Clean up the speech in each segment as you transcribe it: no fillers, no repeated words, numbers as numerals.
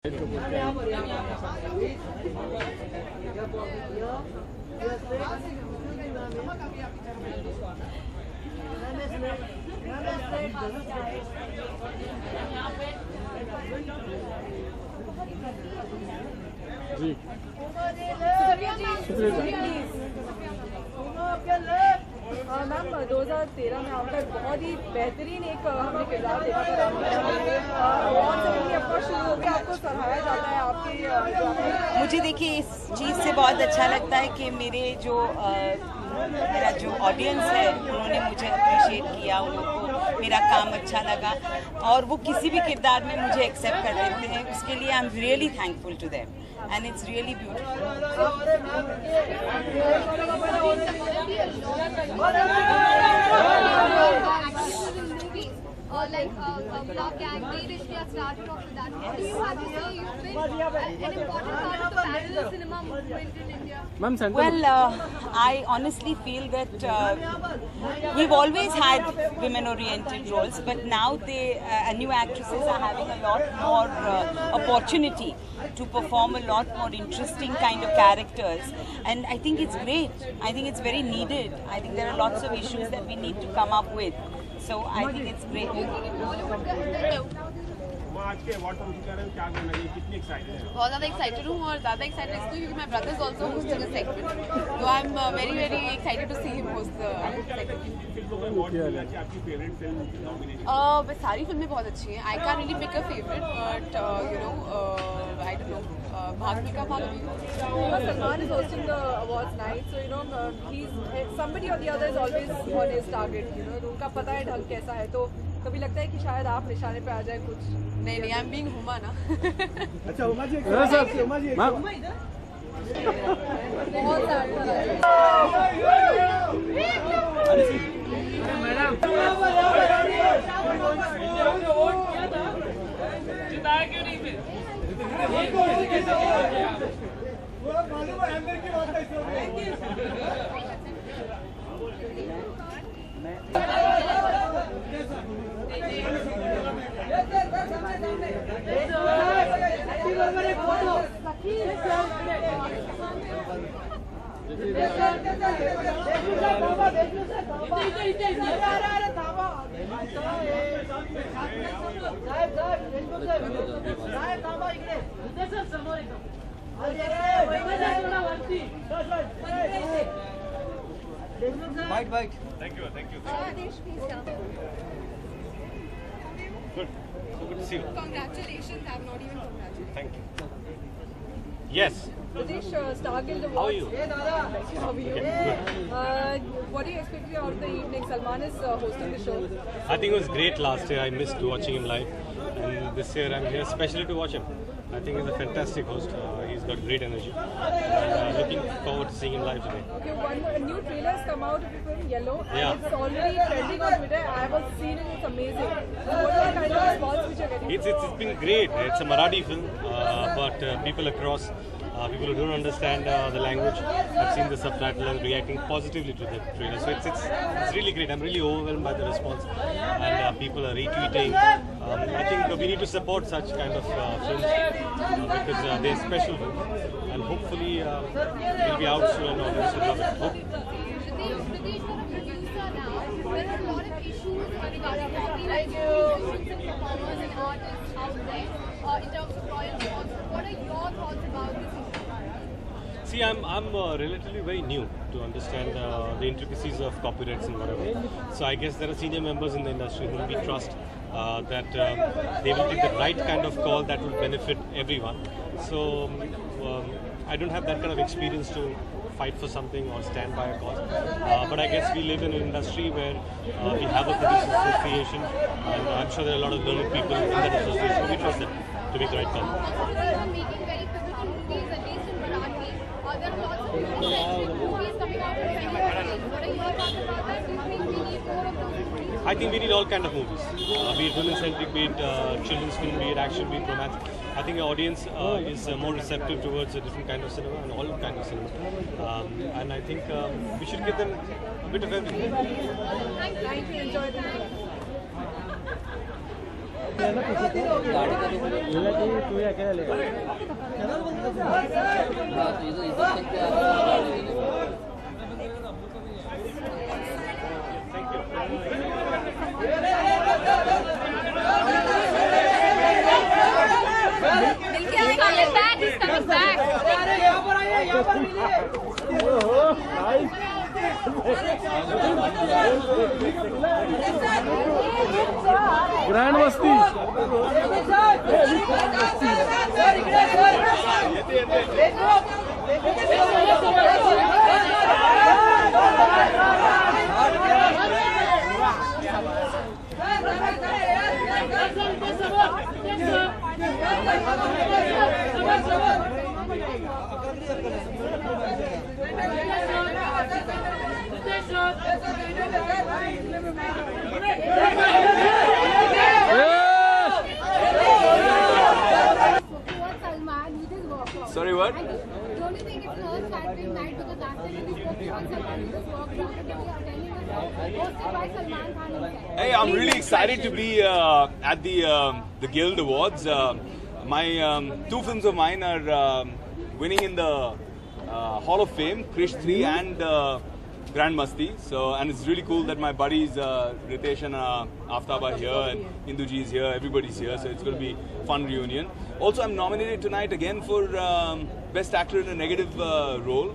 जी जी ma'am 2013 में आपका बहुत ही बेहतरीन एक हमने किरदार देखा था अवार्ड सेरेमनी आपका शुरू हो गया, आपको सराहाया जाता है आपके मुझे देखिए इस चीज़ से बहुत अच्छा लगता है कि मेरा जो ऑडियंस है उन्होंने मुझे अप्रिशिएट किया, उनको मेरा काम अच्छा लगा और वो किसी भी किरदार में मुझे एक्सेप्ट कर देते हैं। उसके लिए I am really thankful to them and it's really like Love Gang, Rishti has started off with that. What do you have to say? You've been an important part of the parallel cinema movement in India. Well, I honestly feel that we've always had women-oriented roles, but now new actresses are having a lot more opportunity to perform a lot more interesting kind of characters, and I think it's great. I think it's very needed. I think there are lots of issues that we need to come up with. So I think it's great. आज के award function कर रहे हैं, क्या कहना है, कितनी excited हैं? बहुत ज़्यादा एक्साइटेड हूँ और ज़्यादा एक्साइटेड इसलिए क्योंकि my brother is also hosting the segment, तो I am very very excited to see him host the segment. फिल्मों का अवार्ड मिला कि आपकी फेवरेट फिल्म नॉमिनेशन? सारी फिल्में बहुत अच्छी हैं। I can really pick a favourite but I don't know भाग्य का भाग Salman is hosting the awards night, so he's somebody or the other is always on his target. उनका पता है ढंग कैसा है, तो कभी लगता है कि शायद आप निशाने पे आ जाए कुछ। नहीं आई एम बीइंग हुमा ना। अच्छा हुमा जी बहुत Bite. Thank you. Good. So good to see you. Congratulations, I'm not even congratulated. Thank you. Yes. Pradesh, Star Guild Awards. How are you? How are you? Good. What do you expect out of the evening? Salman is hosting the show. I think it was great last year. I missed watching him live, and this year I'm here especially to watch him. I think he's a fantastic host. He's got great energy. Looking forward to seeing him live today. Okay, a new trailer has come out of the film Yellow, and Yeah. it's already trending on Twitter. I have seen it; it's amazing. So what are the kind of response which you're getting? It's been great. It's a Marathi film, but people across, people who don't understand the language, have seen the subtitle and reacting positively to the trailer. So it's really great. I'm really overwhelmed by the response, and people are retweeting. I think we need to support such kind of films because they're special films, and hopefully they'll be out soon and audience will love it. Pradesh, for a producer now, there are a lot of issues regarding copyright issues and performers and artists out there in terms of royalty. What are your thoughts about this issue? See, I'm relatively very new to understand the intricacies of copyrights and whatever. So I guess there are senior members in the industry whom we trust that they will take the right kind of call that will benefit everyone. So I don't have that kind of experience to fight for something or stand by a cause. But I guess we live in an industry where we have a producers association, and I'm sure there are a lot of learned people in that association. We trust them to make the right call. Producers are making very pivotal movies, at least in Marathi. There are lots of human-centric movies coming out in 2020. What are your thoughts about that? Do you think we need more of those movies? I think we need all kind of movies, be it women-centric, be it children's film, be it action, be it romance. I think the audience is more receptive towards a different kind of cinema and all kind of cinema. And I think we should give them a bit of everything. Thank you. Enjoy the तू ही अकेला लेगा He's back, he's coming back. Grand मस्ती Sorry, what? Don't you think it's her scattering night because last time when we spoke to Salman, he just walked around and telling us hosted by Salman Khan himself. Hey, I'm really excited to be at the Guild Awards. My two films of mine are winning in the Hall of Fame, Krish 3 and Grand Masti. So, and it's really cool that my buddies Ritesh and Aftab are here and Induji is here, everybody's here. So it's going to be a fun reunion. Also, I'm nominated tonight again for Best Actor in a Negative Role.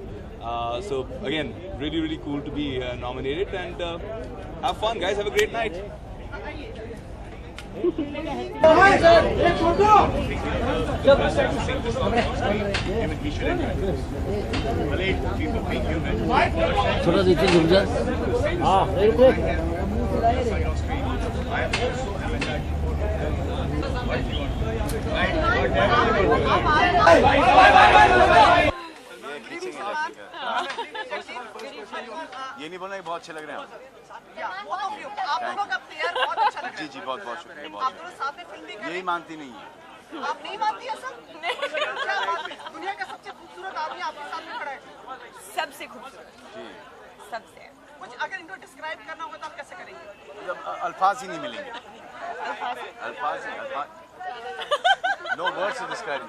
So again, really, really cool to be nominated and have fun, guys. Have a great night. थोड़ा नीचे झुक जा ये नहीं बोलना कि बहुत अच्छे लग रहे हैं जी जी बहुत बहुत शुक्रिया बहुत यही मानती नहीं है आप नहीं मानती है सर? दुनिया का सबसे खूबसूरत आदमी आपके सामने खड़ा है। सबसे खूबसूरत जी सबसे कुछ अगर इनको डिस्क्राइब करना होगा तो आप कैसे करेंगे? अल्फाज ही नहीं मिलेंगे अल्फाज नो वर्ड्स टू डिस्क्राइब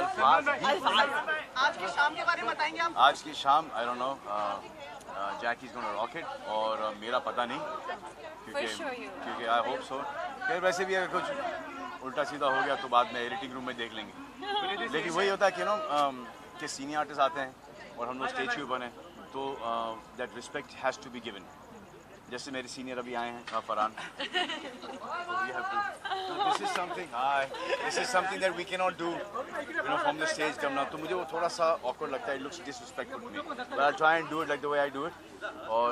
अल्फाज आज की शाम के बारे में बताएंगे आप? आज की शाम आई don't no Jackie is gonna rock it और मेरा पता नहीं क्योंकि आई होप सो फिर वैसे भी अगर कुछ उल्टा सीधा हो गया तो बाद में एडिटिंग रूम में देख लेंगे लेकिन वही होता है कि नो कि सीनियर आर्टिस्ट आते हैं और हम लोग स्टेज के ऊपर हैं तो that respect has to be given जैसे मेरे सीनियर अभी आए हैं Farhan this is something that we can not do you know from the stage करना तो मुझे वो थोड़ा सा ऑकवर्ड लगता है it looks disrespectful to me but I try and do it like the way I do it और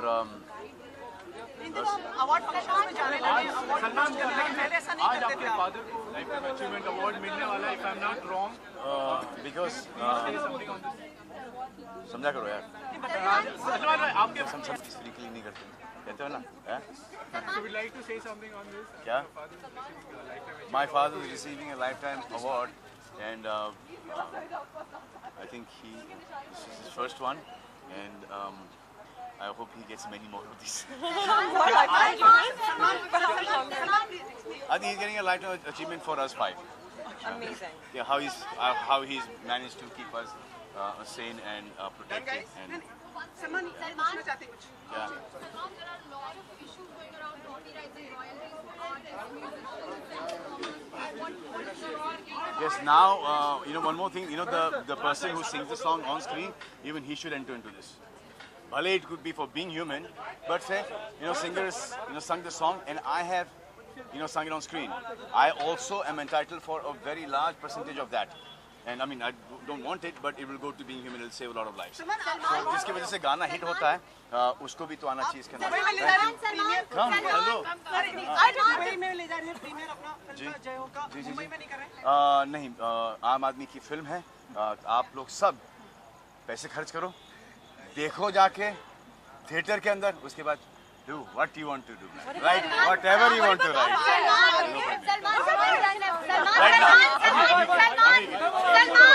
award function में जाने लगे सलमान खान लेकिन पहले ऐसा नहीं करते थे आप लाइफ टाइम अचीवमेंट अवार्ड मिलने वाला है if I am not wrong because समझा करो यार सलमान भाई आपके हम सब स्त्री के लिए नहीं करते कहते हो ना So we'd like to say something on this. क्या my father is receiving a lifetime award and I think this is his first one and I hope he gets many more of these. I think he's getting a lifetime achievement for us 5. amazing Yeah, how he's managed to keep us sane and protected. And Salman पूछना चाहते हैं कुछ? yeah. Salman, there are a lot of issues going around copyrights and royalties for artists, musicians, and performers. What is your take? Yes, now, you know, one more thing, you know, the person who sings the song on screen, even he should enter into this. Bhale, it could be for being human, but say, you know, singers, you know, sung the song and I have, you know, sung it on screen. I also am entitled for a very large percentage of that. And I mean, I don't want it, but it will go to being human, it will save a lot of lives. So, जिसकी वजह से गाना hit होता है, उसको भी तो आना चाहिए इसके अंदर. Come, hello. दुबई में ले जा रहे हैं प्रीमियर अपना फिल्म का जय हो का मुंबई में नहीं कर रहे हैं? नहीं, आम आदमी की फिल्म है. आप लोग सब पैसे खर्च करो, देखो जाके थिएटर के अंदर, उसके बाद do what you want to do, write whatever you want to write. Salman,